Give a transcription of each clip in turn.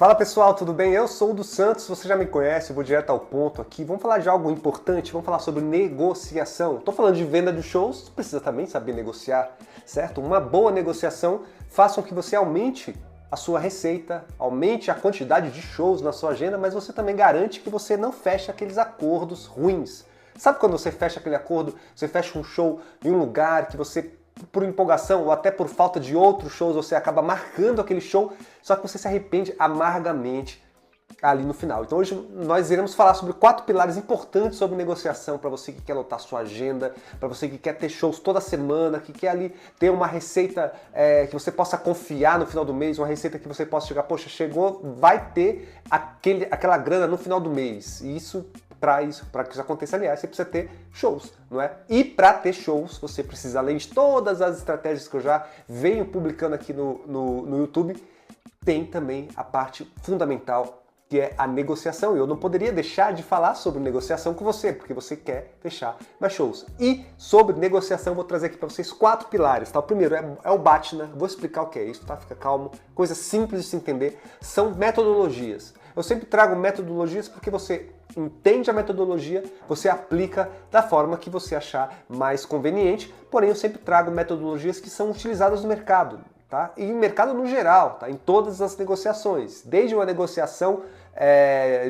Fala pessoal, tudo bem? Eu sou o do Santos, você já me conhece, eu vou direto ao ponto aqui. Vamos falar de algo importante, vamos falar sobre negociação. Estou falando de venda de shows, você precisa também saber negociar, certo? Uma boa negociação faz com que você aumente a sua receita, aumente a quantidade de shows na sua agenda, mas você também garante que você não feche aqueles acordos ruins. Sabe quando você fecha aquele acordo, você fecha um show em um lugar que você, por empolgação ou até por falta de outros shows, você acaba marcando aquele show, só que você se arrepende amargamente ali no final. Então hoje nós iremos falar sobre 4 pilares importantes sobre negociação para você que quer lotar sua agenda, para você que quer ter shows toda semana, que quer ali ter uma receita que você possa confiar no final do mês, uma receita que você possa chegar, poxa, chegou, vai ter aquela grana no final do mês. E para que isso aconteça, aliás, você precisa ter shows, não é? E para ter shows, você precisa, além de todas as estratégias que eu já venho publicando aqui no YouTube, tem também a parte fundamental, que é a negociação. E eu não poderia deixar de falar sobre negociação com você, porque você quer fechar mais shows. E sobre negociação, eu vou trazer aqui para vocês 4 pilares. Tá? O primeiro é o BATNA, vou explicar o que é isso, tá? Fica calmo, coisa simples de se entender. São metodologias. Eu sempre trago metodologias porque você entende a metodologia, você aplica da forma que você achar mais conveniente, porém eu sempre trago metodologias que são utilizadas no mercado, tá? E no mercado no geral, tá? Em todas as negociações, desde uma negociação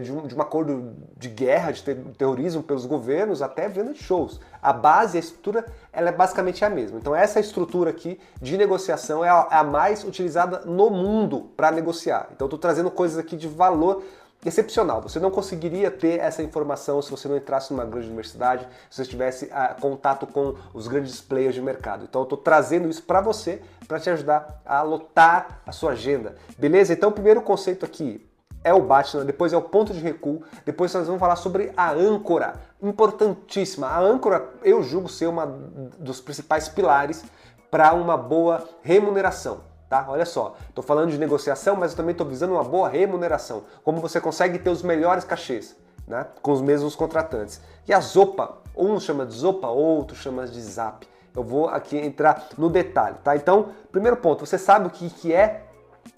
de um acordo de guerra, de terrorismo pelos governos, até venda de shows. A base, a estrutura, ela é basicamente a mesma. Então essa estrutura aqui de negociação é a mais utilizada no mundo para negociar. Então eu estou trazendo coisas aqui de valor excepcional. Você não conseguiria ter essa informação se você não entrasse numa grande universidade, se você tivesse contato com os grandes players de mercado. Então eu estou trazendo isso para você, para te ajudar a lotar a sua agenda. Beleza? Então o primeiro conceito aqui é o BATNA, depois é o ponto de recuo, depois nós vamos falar sobre a âncora, importantíssima. A âncora eu julgo ser uma dos principais pilares para uma boa remuneração. Tá? Olha só, estou falando de negociação, mas eu também estou visando uma boa remuneração. Como você consegue ter os melhores cachês, né? Com os mesmos contratantes. E a ZOPA, um chama de ZOPA, outro chama de ZAP. Eu vou aqui entrar no detalhe, tá? Então, primeiro ponto, você sabe o que é?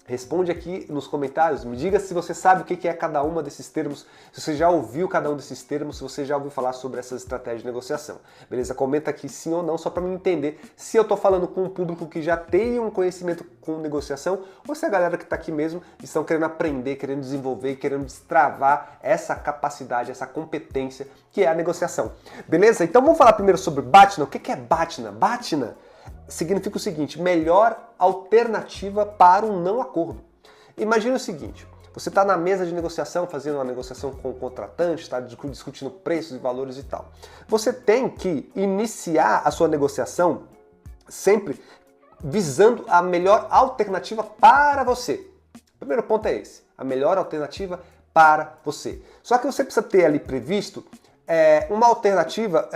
Responde aqui nos comentários, me diga se você sabe o que é cada uma desses termos, se você já ouviu cada um desses termos, se você já ouviu falar sobre essas estratégias de negociação. Beleza? Comenta aqui sim ou não, só para me entender se eu estou falando com um público que já tem um conhecimento com negociação ou se a galera que está aqui mesmo estão querendo aprender, querendo desenvolver, querendo destravar essa capacidade, essa competência que é a negociação. Beleza? Então vamos falar primeiro sobre BATNA. O que é BATNA? BATNA significa o seguinte: melhor alternativa para um não acordo. Imagina o seguinte, você está na mesa de negociação, fazendo uma negociação com o contratante, está discutindo preços e valores e tal. Você tem que iniciar a sua negociação sempre visando a melhor alternativa para você. O primeiro ponto é esse, a melhor alternativa para você. Só que você precisa ter ali previsto uma alternativa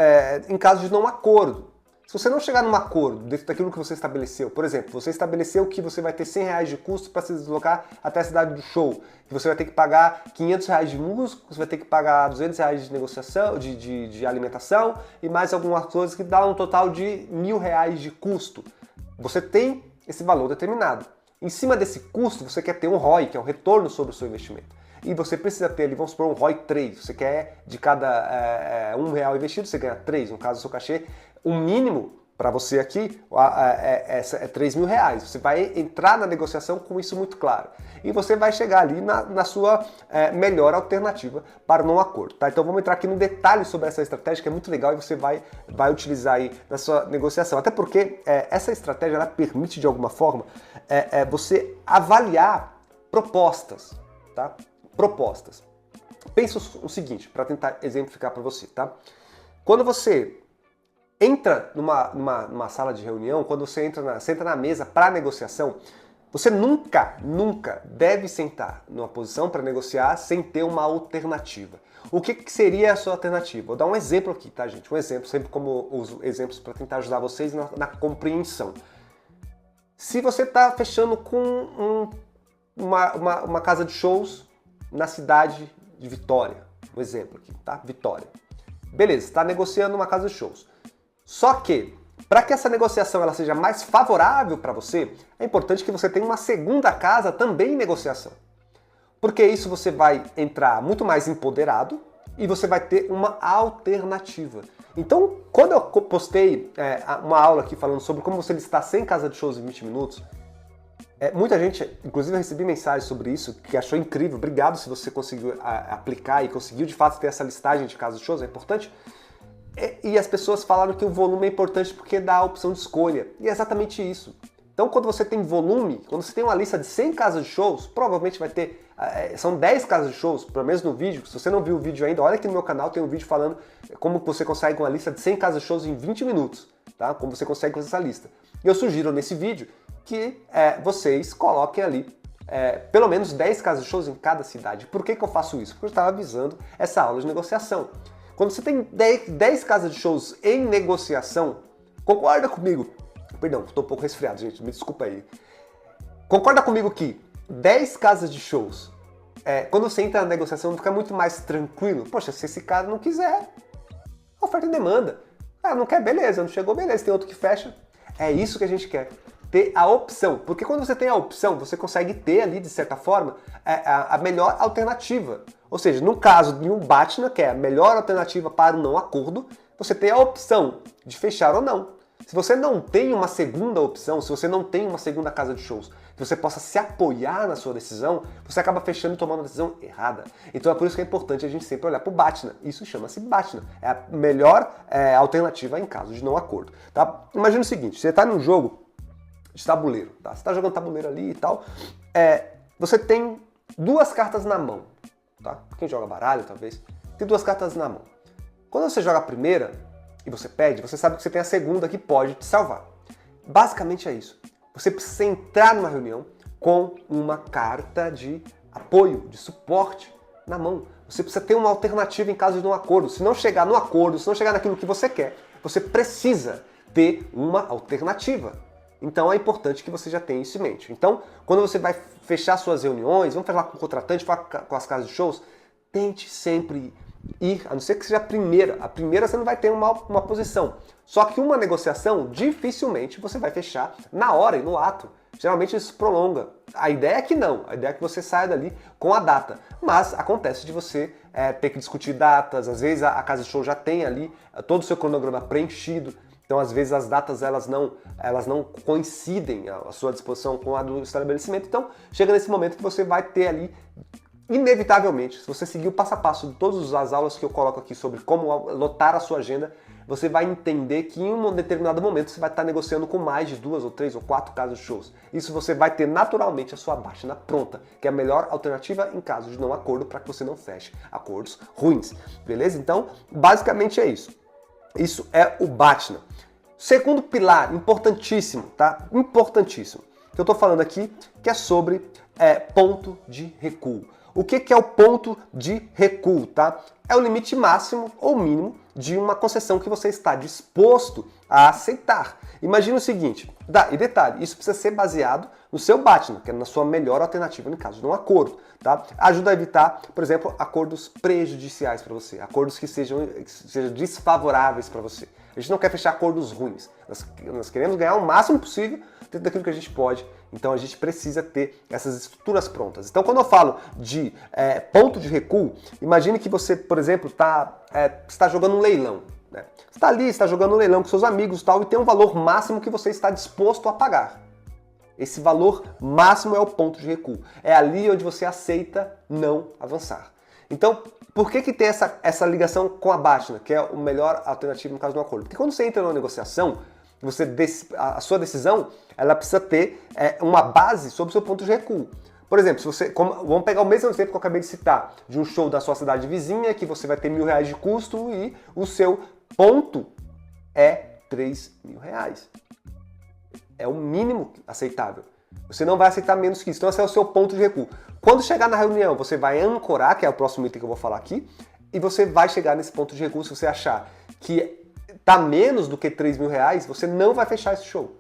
em caso de não acordo. Se você não chegar num acordo dentro daquilo que você estabeleceu, por exemplo, você estabeleceu que você vai ter R$100 de custo para se deslocar até a cidade do show, que você vai ter que pagar R$500 de músico, você vai ter que pagar R$200 de negociação, de alimentação e mais algumas coisas que dá um total de R$1.000 de custo. Você tem esse valor determinado. Em cima desse custo, você quer ter um ROI, que é o retorno sobre o seu investimento. E você precisa ter ali, vamos supor, um ROI 3. Você quer, de cada R$1 investido, você ganha 3. No caso do seu cachê, o mínimo para você aqui é R$3.000. Você vai entrar na negociação com isso muito claro. E você vai chegar ali na sua melhor alternativa para o não acordo. Tá? Então vamos entrar aqui no detalhe sobre essa estratégia, que é muito legal e você vai utilizar aí na sua negociação. Até porque essa estratégia ela permite, de alguma forma, você avaliar propostas. Tá? Propostas. Pensa o seguinte, para tentar exemplificar para você. Tá? Quando você entra numa sala de reunião, quando você senta na mesa para negociação, você nunca deve sentar numa posição para negociar sem ter uma alternativa. O que seria a sua alternativa? Vou dar um exemplo aqui, tá, gente? Um exemplo, sempre como uso exemplos para tentar ajudar vocês na compreensão. Se você está fechando com uma casa de shows na cidade de Vitória, um exemplo aqui, tá? Vitória. Beleza, está negociando uma casa de shows. Só que, para que essa negociação ela seja mais favorável para você, é importante que você tenha uma segunda casa também em negociação. Porque isso você vai entrar muito mais empoderado e você vai ter uma alternativa. Então, quando eu postei uma aula aqui falando sobre como você listar 100 casas de shows em 20 minutos, muita gente, inclusive eu recebi mensagens sobre isso, que achou incrível. Obrigado se você conseguiu aplicar e conseguiu de fato ter essa listagem de casas de shows, é importante. E as pessoas falaram que o volume é importante porque dá a opção de escolha. E é exatamente isso. Então, quando você tem volume, quando você tem uma lista de 100 casas de shows, provavelmente vai ter, são 10 casas de shows, pelo menos no vídeo. Se você não viu o vídeo ainda, olha aqui no meu canal, tem um vídeo falando como você consegue uma lista de 100 casas de shows em 20 minutos, tá? Como você consegue fazer essa lista. E eu sugiro nesse vídeo que vocês coloquem ali pelo menos 10 casas de shows em cada cidade. Por que eu faço isso? Porque eu estava avisando essa aula de negociação. Quando você tem 10 casas de shows em negociação, concorda comigo? Perdão, estou um pouco resfriado, gente, me desculpa aí. Concorda comigo que 10 casas de shows, quando você entra na negociação, fica muito mais tranquilo? Poxa, se esse cara não quiser, oferta e demanda. Ah, não quer? Beleza, não chegou? Beleza, tem outro que fecha. É isso que a gente quer, ter a opção. Porque quando você tem a opção, você consegue ter ali, de certa forma, a melhor alternativa. Ou seja, no caso de um BATNA, que é a melhor alternativa para o não acordo, você tem a opção de fechar ou não. Se você não tem uma segunda opção, se você não tem uma segunda casa de shows, que você possa se apoiar na sua decisão, você acaba fechando e tomando a decisão errada. Então é por isso que é importante a gente sempre olhar para o BATNA. Isso chama-se BATNA. É a melhor alternativa em caso de não acordo. Tá? Imagina o seguinte, você está num jogo de tabuleiro, tá? Você está jogando tabuleiro ali e tal, você tem duas cartas na mão, tá? Quem joga baralho, talvez, tem duas cartas na mão. Quando você joga a primeira e você perde, você sabe que você tem a segunda que pode te salvar. Basicamente é isso. Você precisa entrar numa reunião com uma carta de apoio, de suporte na mão. Você precisa ter uma alternativa em caso de um acordo. Se não chegar no acordo, se não chegar naquilo que você quer, você precisa ter uma alternativa. Então é importante que você já tenha isso em mente. Então, quando você vai fechar suas reuniões, vamos falar com o contratante, falar com as casas de shows, tente sempre ir, a não ser que seja a primeira você não vai ter uma posição. Só que uma negociação, dificilmente você vai fechar na hora e no ato. Geralmente isso prolonga. A ideia é que não, a ideia é que você saia dali com a data. Mas acontece de você ter que discutir datas, às vezes a casa de show já tem ali todo o seu cronograma preenchido. Então, às vezes, as datas elas não coincidem a sua disposição com a do estabelecimento. Então, chega nesse momento que você vai ter ali, inevitavelmente, se você seguir o passo a passo de todas as aulas que eu coloco aqui sobre como lotar a sua agenda, você vai entender que em um determinado momento você vai estar negociando com mais de 2 ou 3 ou 4 casas de shows. Isso você vai ter naturalmente a sua BATNA pronta, que é a melhor alternativa em caso de não acordo para que você não feche acordos ruins. Beleza? Então, basicamente é isso. Isso é o BATNA. Segundo pilar, importantíssimo, tá? Importantíssimo. Que eu estou falando aqui, que é sobre ponto de recuo. O que é o ponto de recuo, tá? É o limite máximo ou mínimo de uma concessão que você está disposto a aceitar. Imagina o seguinte, e detalhe, isso precisa ser baseado no seu BATNA, que é na sua melhor alternativa no caso de um acordo, tá? Ajuda a evitar, por exemplo, acordos prejudiciais para você, acordos que sejam desfavoráveis para você. A gente não quer fechar acordos ruins, nós queremos ganhar o máximo possível dentro daquilo que a gente pode, então a gente precisa ter essas estruturas prontas. Então quando eu falo de ponto de recuo, imagine que você, por exemplo, está jogando um leilão. Né? Você está ali, está jogando um leilão com seus amigos e tal, e tem um valor máximo que você está disposto a pagar. Esse valor máximo é o ponto de recuo. É ali onde você aceita não avançar. Então, por que tem essa ligação com a BATNA, que é a melhor alternativa no caso do acordo? Porque quando você entra numa negociação, a sua decisão ela precisa ter uma base sobre o seu ponto de recuo. Por exemplo, vamos pegar o mesmo exemplo que eu acabei de citar, de um show da sua cidade vizinha, que você vai ter R$1.000 de custo e o seu ponto é R$3.000. É o mínimo aceitável. Você não vai aceitar menos que isso. Então esse é o seu ponto de recuo. Quando chegar na reunião, você vai ancorar, que é o próximo item que eu vou falar aqui, e você vai chegar nesse ponto de recuo. Se você achar que está menos do que R$3.000, você não vai fechar esse show.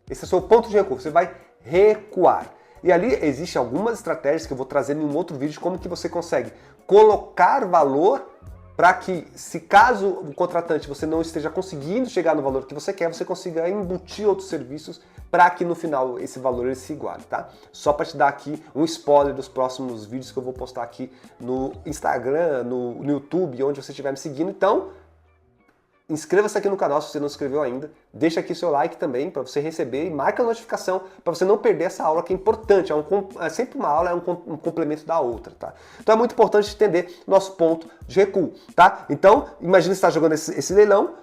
Esse é o seu ponto de recuo. Você vai recuar. E ali existem algumas estratégias que eu vou trazer em um outro vídeo, como que você consegue colocar valor para que, se caso o contratante você não esteja conseguindo chegar no valor que você quer, você consiga embutir outros serviços para que no final esse valor ele se iguale, tá? Só para te dar aqui um spoiler dos próximos vídeos que eu vou postar aqui no Instagram, no YouTube, onde você estiver me seguindo. Então, inscreva-se aqui no canal se você não se inscreveu ainda, deixa aqui seu like também para você receber e marca a notificação para você não perder essa aula que é importante, sempre uma aula é um complemento da outra, tá? Então é muito importante entender nosso ponto de recuo, tá? Então, imagina você está jogando esse leilão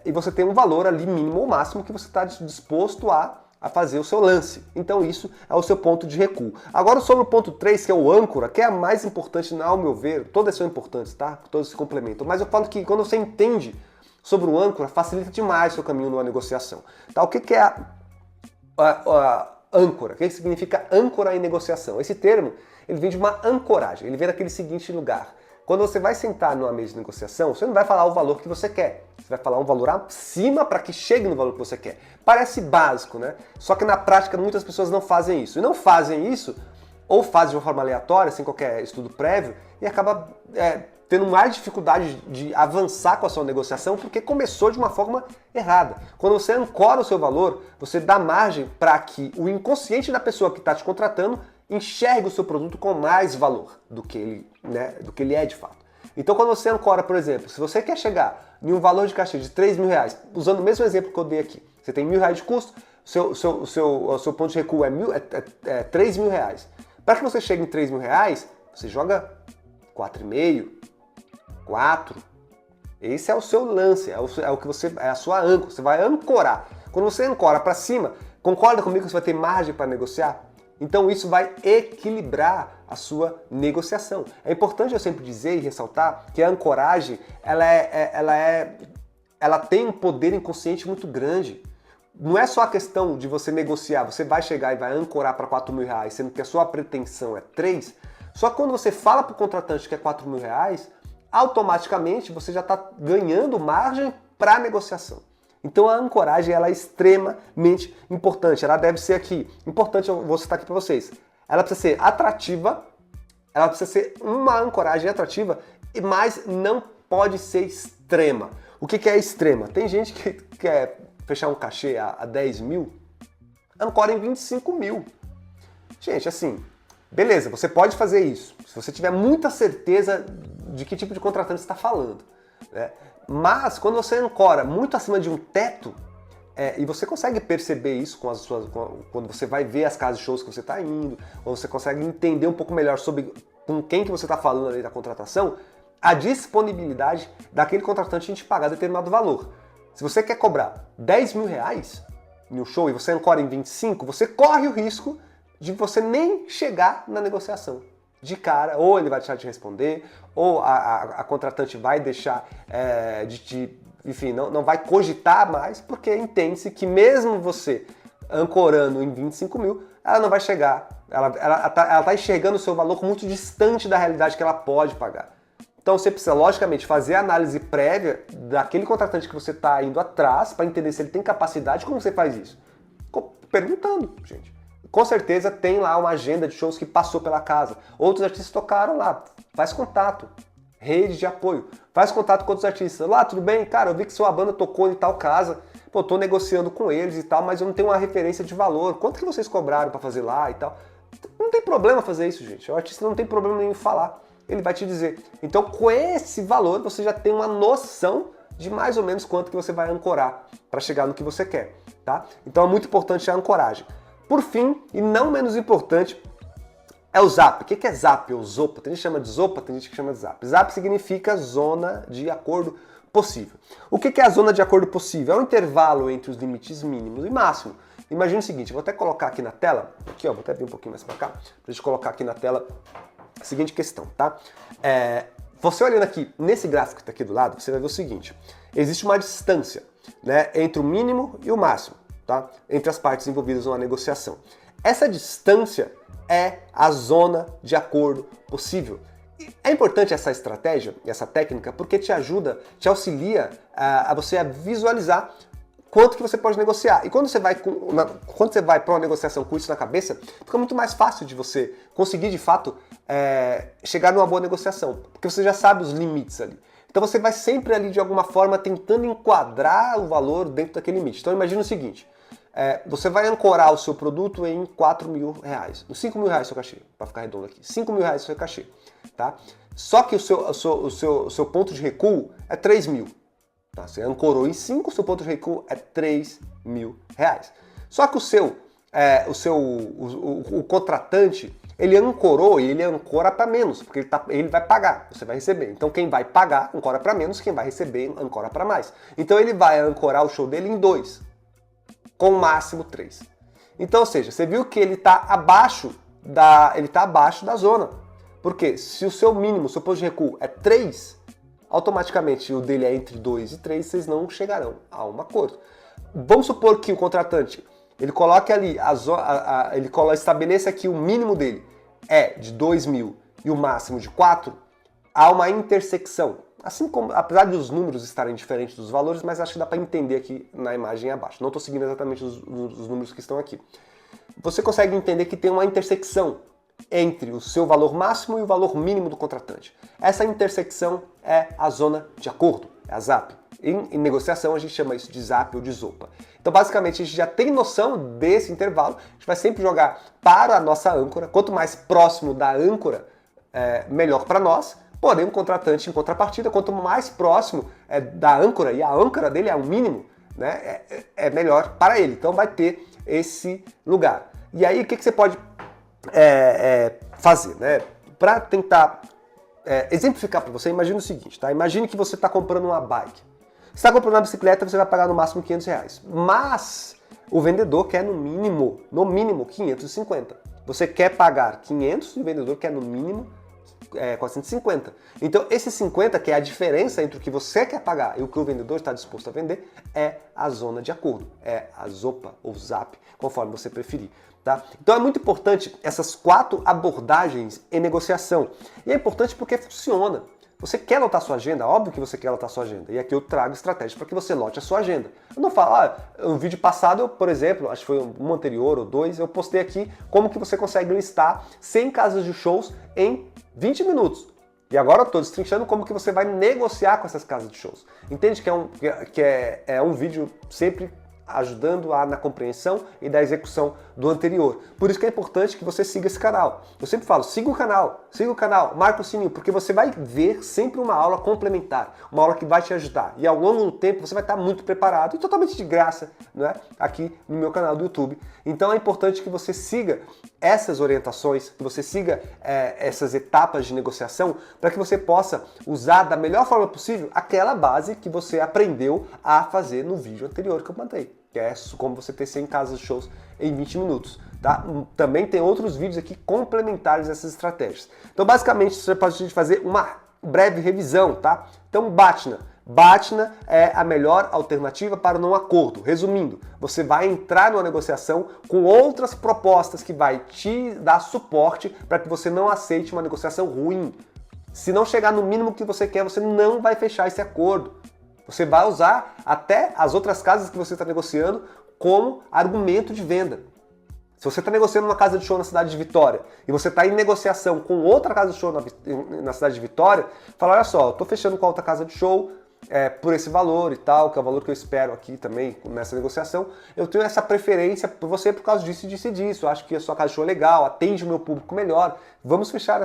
e você tem um valor ali mínimo ou máximo que você está disposto a fazer o seu lance. Então isso é o seu ponto de recuo. Agora sobre o ponto 3, que é o âncora, que é a mais importante, ao meu ver, todas são importantes, tá? Todos se complementam, mas eu falo que quando você entende sobre o âncora, facilita demais o seu caminho numa negociação. Tá? O que é a âncora? O que significa âncora em negociação? Esse termo ele vem de uma ancoragem, ele vem daquele seguinte lugar. Quando você vai sentar numa mesa de negociação, você não vai falar o valor que você quer, você vai falar um valor acima para que chegue no valor que você quer. Parece básico, né? Só que na prática muitas pessoas não fazem isso. E não fazem isso, ou fazem de uma forma aleatória, sem qualquer estudo prévio, e acaba tendo mais dificuldade de avançar com a sua negociação porque começou de uma forma errada. Quando você ancora o seu valor, você dá margem para que o inconsciente da pessoa que está te contratando enxergue o seu produto com mais valor do que ele é de fato. Então quando você ancora, por exemplo, se você quer chegar em um valor de cachê de R$3.000, usando o mesmo exemplo que eu dei aqui, você tem R$1.000 de custo, o seu ponto de recuo é R$3.000. Para que você chegue em R$3.000, você joga 4,5, 4. Esse é o seu lance, é a sua âncora. Você vai ancorar. Quando você ancora para cima, concorda comigo que você vai ter margem para negociar? Então isso vai equilibrar a sua negociação. É importante eu sempre dizer e ressaltar que a ancoragem ela tem um poder inconsciente muito grande. Não é só a questão de você negociar, você vai chegar e vai ancorar para R$4.000, sendo que a sua pretensão é 3. Só que quando você fala para o contratante que é R$4.000, automaticamente você já está ganhando margem para a negociação. Então a ancoragem ela é extremamente importante. Ela deve ser aqui, importante, eu vou citar aqui para vocês. Ela precisa ser atrativa, ela precisa ser uma ancoragem atrativa, mas não pode ser extrema. O que é extrema? Tem gente que quer fechar um cachê a 10 mil, ancora em 25 mil. Gente, assim, beleza, você pode fazer isso, se você tiver muita certeza de que tipo de contratante você está falando, né? Mas quando você ancora muito acima de um teto, e você consegue perceber isso quando você vai ver as casas de shows que você está indo, ou você consegue entender um pouco melhor sobre com quem que você está falando ali da contratação, a disponibilidade daquele contratante em te pagar determinado valor. Se você quer cobrar R$10.000 em um show e você ancora em 25, você corre o risco de você nem chegar na negociação. De cara, ou ele vai deixar de responder, ou a contratante vai deixar enfim, não vai cogitar mais, porque entende-se que mesmo você ancorando em 25 mil, ela não vai chegar, ela tá enxergando o seu valor muito distante da realidade que ela pode pagar. Então você precisa, logicamente, fazer a análise prévia daquele contratante que você está indo atrás para entender se ele tem capacidade. Como você faz isso? Perguntando, gente. Com certeza tem lá uma agenda de shows que passou pela casa. Outros artistas tocaram lá. Faz contato. Rede de apoio. Faz contato com outros artistas. Lá, tudo bem? Cara, eu vi que sua banda tocou em tal casa. Pô, tô negociando com eles e tal, mas eu não tenho uma referência de valor. Quanto que vocês cobraram para fazer lá e tal? Não tem problema fazer isso, gente. O artista não tem problema nenhum em falar. Ele vai te dizer. Então, com esse valor, você já tem uma noção de mais ou menos quanto que você vai ancorar para chegar no que você quer, tá? Então, é muito importante a ancoragem. Por fim, e não menos importante, é o ZAP. O que é ZAP ou ZOPA? Tem gente que chama de ZOPA, tem gente que chama de ZAP. ZAP significa zona de acordo possível. O que é a zona de acordo possível? É um intervalo entre os limites mínimos e máximos. Imagina o seguinte, eu vou até colocar aqui na tela, aqui ó, vou até vir um pouquinho mais para cá, para a gente colocar aqui na tela a seguinte questão, tá? Você olhando aqui nesse gráfico que está aqui do lado, você vai ver o seguinte, existe uma distância, né, entre o mínimo e o máximo, tá? Entre as partes envolvidas numa negociação. Essa distância é a zona de acordo possível. É importante essa estratégia, essa técnica, porque te ajuda, te auxilia a você visualizar quanto que você pode negociar. E quando você vai para uma negociação com isso na cabeça, fica muito mais fácil de você conseguir, de fato, chegar numa boa negociação. Porque você já sabe os limites ali. Então você vai sempre ali de alguma forma tentando enquadrar o valor dentro daquele limite. Então imagina o seguinte, você vai ancorar o seu produto em 4 mil reais, nos 5 mil reais o seu cachê, para ficar redondo aqui, 5 mil reais o seu cachê, tá? Só que o seu ponto de recuo é 3 mil. Tá? Você ancorou em 5, o seu ponto de recuo é 3 mil reais. Só que o contratante, ele ancorou e ele ancora para menos, porque ele vai pagar, você vai receber. Então quem vai pagar, ancora para menos, quem vai receber, ancora para mais. Então ele vai ancorar o show dele em 2, com o máximo 3. Então, ou seja, você viu que ele está abaixo da zona. Porque se o seu mínimo, o seu ponto de recuo é 3, automaticamente o dele é entre 2 e 3, vocês não chegarão a um acordo. Vamos supor que o contratante, ele coloque ali, estabeleça que o mínimo dele é de 2 mil e o máximo de 4, há uma intersecção. Assim como, apesar de os números estarem diferentes dos valores, mas acho que dá para entender aqui na imagem abaixo. Não estou seguindo exatamente os números que estão aqui. Você consegue entender que tem uma intersecção entre o seu valor máximo e o valor mínimo do contratante. Essa intersecção é a zona de acordo, é a ZAP. Em negociação a gente chama isso de ZAP ou de ZOPA. Então basicamente a gente já tem noção desse intervalo, a gente vai sempre jogar para a nossa âncora, quanto mais próximo da âncora, melhor para nós, porém o contratante em contrapartida, quanto mais próximo da âncora, e a âncora dele é o mínimo, né, é melhor para ele, então vai ter esse lugar. E aí o que você pode fazer, né? Para tentar exemplificar para você, imagine o seguinte, tá? Imagine que você está comprando uma bike. Você está comprando uma bicicleta, você vai pagar no máximo 500 reais. Mas o vendedor quer no mínimo 550. Você quer pagar 500 e o vendedor quer no mínimo 450. Então esse 50, que é a diferença entre o que você quer pagar e o que o vendedor está disposto a vender, é a zona de acordo, é a ZOPA ou ZAP, conforme você preferir. Tá? Então é muito importante essas 4 abordagens em negociação. E é importante porque funciona. Você quer lotar sua agenda? Óbvio que você quer lotar sua agenda. E aqui eu trago estratégia para que você lote a sua agenda. Eu não falo, no vídeo passado, por exemplo, acho que foi um anterior ou 2, eu postei aqui como que você consegue listar 100 casas de shows em 20 minutos. E agora eu estou destrinchando como que você vai negociar com essas casas de shows. Entende que é um vídeo sempre ajudando na compreensão e da execução do anterior. Por isso que é importante que você siga esse canal. Eu sempre falo, siga o canal, marca o sininho, porque você vai ver sempre uma aula complementar, uma aula que vai te ajudar. E ao longo do tempo você vai estar muito preparado e totalmente de graça, né? Aqui no meu canal do YouTube. Então é importante que você siga essas orientações, que você siga essas etapas de negociação, para que você possa usar da melhor forma possível aquela base que você aprendeu a fazer no vídeo anterior que eu mandei, que é como você ter 100 casas de shows em 20 minutos. Tá? Também tem outros vídeos aqui complementares dessas estratégias. Então basicamente você pode fazer uma breve revisão, tá? Então BATNA é a melhor alternativa para o não acordo. Resumindo, você vai entrar numa negociação com outras propostas que vai te dar suporte para que você não aceite uma negociação ruim. Se não chegar no mínimo que você quer, você não vai fechar esse acordo. Você vai usar até as outras casas que você está negociando como argumento de venda. Se você está negociando uma casa de show na cidade de Vitória e você está em negociação com outra casa de show na cidade de Vitória, fala, olha só, eu estou fechando com a outra casa de show por esse valor e tal, que é o valor que eu espero aqui também nessa negociação, eu tenho essa preferência por você por causa disso e disso e disso, eu acho que a sua casa de show é legal, atende o meu público melhor, vamos fechar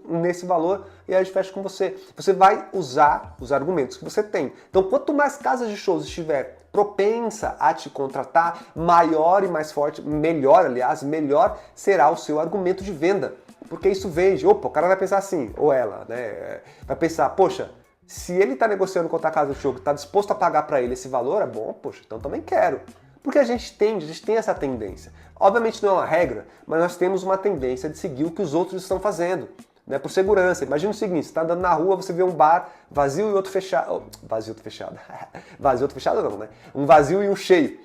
nesse valor e aí a gente fecha com você. Você vai usar os argumentos que você tem. Então quanto mais casas de shows estiver propensa a te contratar, maior e mais forte, melhor será o seu argumento de venda. Porque isso vende. Opa, o cara vai pensar assim, ou ela, né? Vai pensar, poxa, se ele está negociando com outra casa de show que está disposto a pagar para ele esse valor, é bom, poxa, então também quero. Porque a gente tem essa tendência. Obviamente não é uma regra, mas nós temos uma tendência de seguir o que os outros estão fazendo. Né, por segurança. Imagina o seguinte, você está andando na rua, você vê um bar vazio e outro fechado. Vazio e outro fechado. Vazio e outro fechado não, né? Um vazio e um cheio.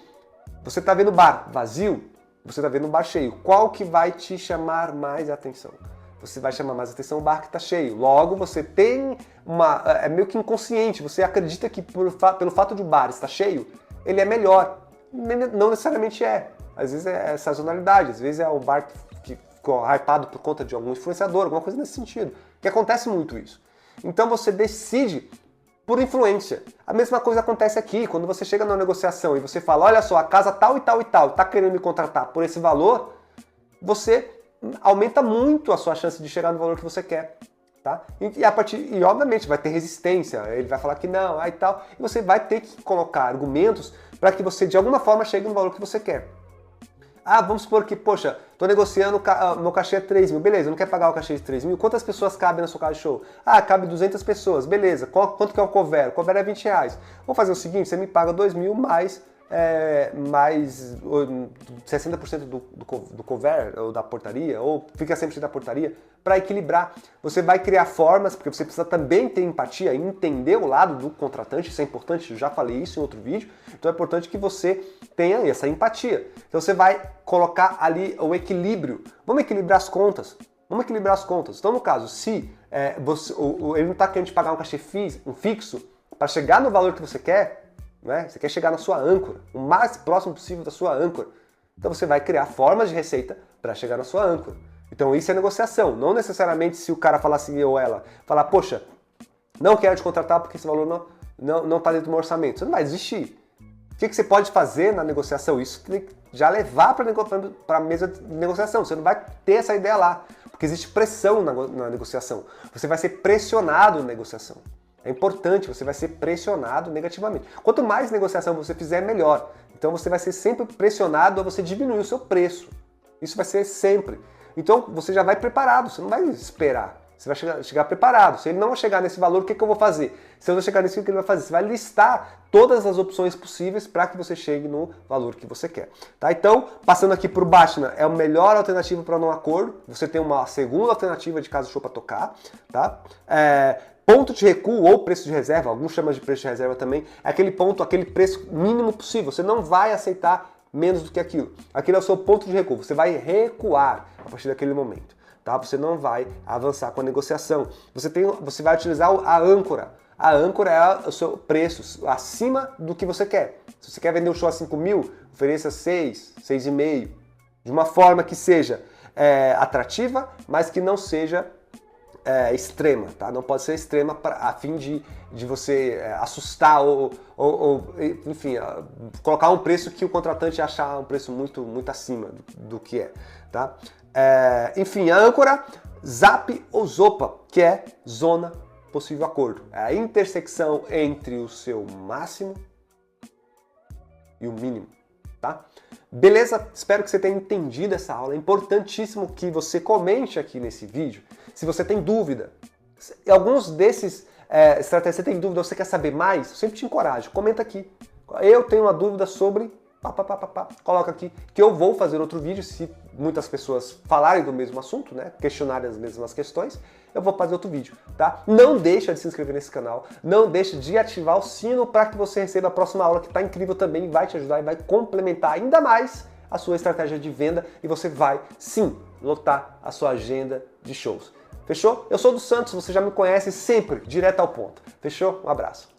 Você está vendo o bar vazio, você está vendo um bar cheio. Qual que vai te chamar mais atenção? Você vai chamar mais atenção o bar que está cheio. Logo, você tem uma... É meio que inconsciente. Você acredita que pelo fato de o bar estar cheio, ele é melhor. Não necessariamente é. Às vezes é sazonalidade. Às vezes é o bar que ficou hypado por conta de algum influenciador, alguma coisa nesse sentido. Que acontece muito isso. Então você decide por influência. A mesma coisa acontece aqui, quando você chega numa negociação e você fala, olha só, a casa tal e tal e tal está querendo me contratar por esse valor, você aumenta muito a sua chance de chegar no valor que você quer. Tá? E obviamente vai ter resistência, ele vai falar que não, aí tal, e você vai ter que colocar argumentos para que você de alguma forma chegue no valor que você quer. Ah, vamos supor que, poxa, tô negociando, meu cachê é 3 mil, beleza, não quer pagar o cachê de 3 mil? Quantas pessoas cabem na sua casa de show? Ah, cabe 200 pessoas, beleza, quanto que é o cover? O cover é 20 reais. Vamos fazer o seguinte, você me paga 2 mil mais 60% do cover, ou da portaria, ou fica 100% da portaria, para equilibrar. Você vai criar formas, porque você precisa também ter empatia, entender o lado do contratante, isso é importante, eu já falei isso em outro vídeo, então é importante que você tenha essa empatia. Então você vai colocar ali o equilíbrio, vamos equilibrar as contas. Vamos equilibrar as contas. Então, no caso, se ele não está querendo te pagar um cachê fixo para chegar no valor que você quer, né? Você quer chegar na sua âncora, o mais próximo possível da sua âncora. Então você vai criar formas de receita para chegar na sua âncora. Então isso é negociação. Não necessariamente se o cara falar assim, ou ela, falar, poxa, não quero te contratar porque esse valor não está dentro do meu orçamento. Você não vai desistir. O que você pode fazer na negociação? Isso tem que já levar para a mesa de negociação. Você não vai ter essa ideia lá. Porque existe pressão na negociação. Você vai ser pressionado na negociação. É importante, você vai ser pressionado negativamente. Quanto mais negociação você fizer, melhor. Então você vai ser sempre pressionado a você diminuir o seu preço. Isso vai ser sempre. Então você já vai preparado, você não vai esperar. Você vai chegar preparado. Se ele não chegar nesse valor, o que eu vou fazer? Se eu não chegar nesse, o que ele vai fazer? Você vai listar todas as opções possíveis para que você chegue no valor que você quer. Tá? Então, passando aqui por Bashna, é a melhor alternativa para não acordo. Você tem uma segunda alternativa de casa show para tocar. Tá? Ponto de recuo ou preço de reserva, alguns chamam de preço de reserva também, é aquele ponto, aquele preço mínimo possível. Você não vai aceitar menos do que aquilo. Aquele é o seu ponto de recuo. Você vai recuar a partir daquele momento. Tá? Você não vai avançar com a negociação. Você vai utilizar a âncora. A âncora é o seu preço acima do que você quer. Se você quer vender um show a 5 mil, ofereça 6, 6,5. De uma forma que seja atrativa, mas que não seja extrema, tá? Não pode ser extrema a fim de você assustar ou enfim, colocar um preço que o contratante achar um preço muito, muito acima do que é, tá? Enfim, a âncora, ZAP ou ZOPA, que é zona possível acordo. É a intersecção entre o seu máximo e o mínimo, tá? Beleza? Espero que você tenha entendido essa aula. É importantíssimo que você comente aqui nesse vídeo se você tem dúvida. Alguns desses estratégias você tem dúvida, você quer saber mais, eu sempre te encorajo. Comenta aqui. Eu tenho uma dúvida sobre... Coloca aqui que eu vou fazer outro vídeo se muitas pessoas falarem do mesmo assunto, né? Questionarem as mesmas questões, eu vou fazer outro vídeo, tá? Não deixa de se inscrever nesse canal, não deixa de ativar o sino para que você receba a próxima aula, que está incrível também, vai te ajudar e vai complementar ainda mais a sua estratégia de venda e você vai, sim, lotar a sua agenda de shows. Fechou? Eu sou do Santos, você já me conhece sempre, direto ao ponto. Fechou? Um abraço.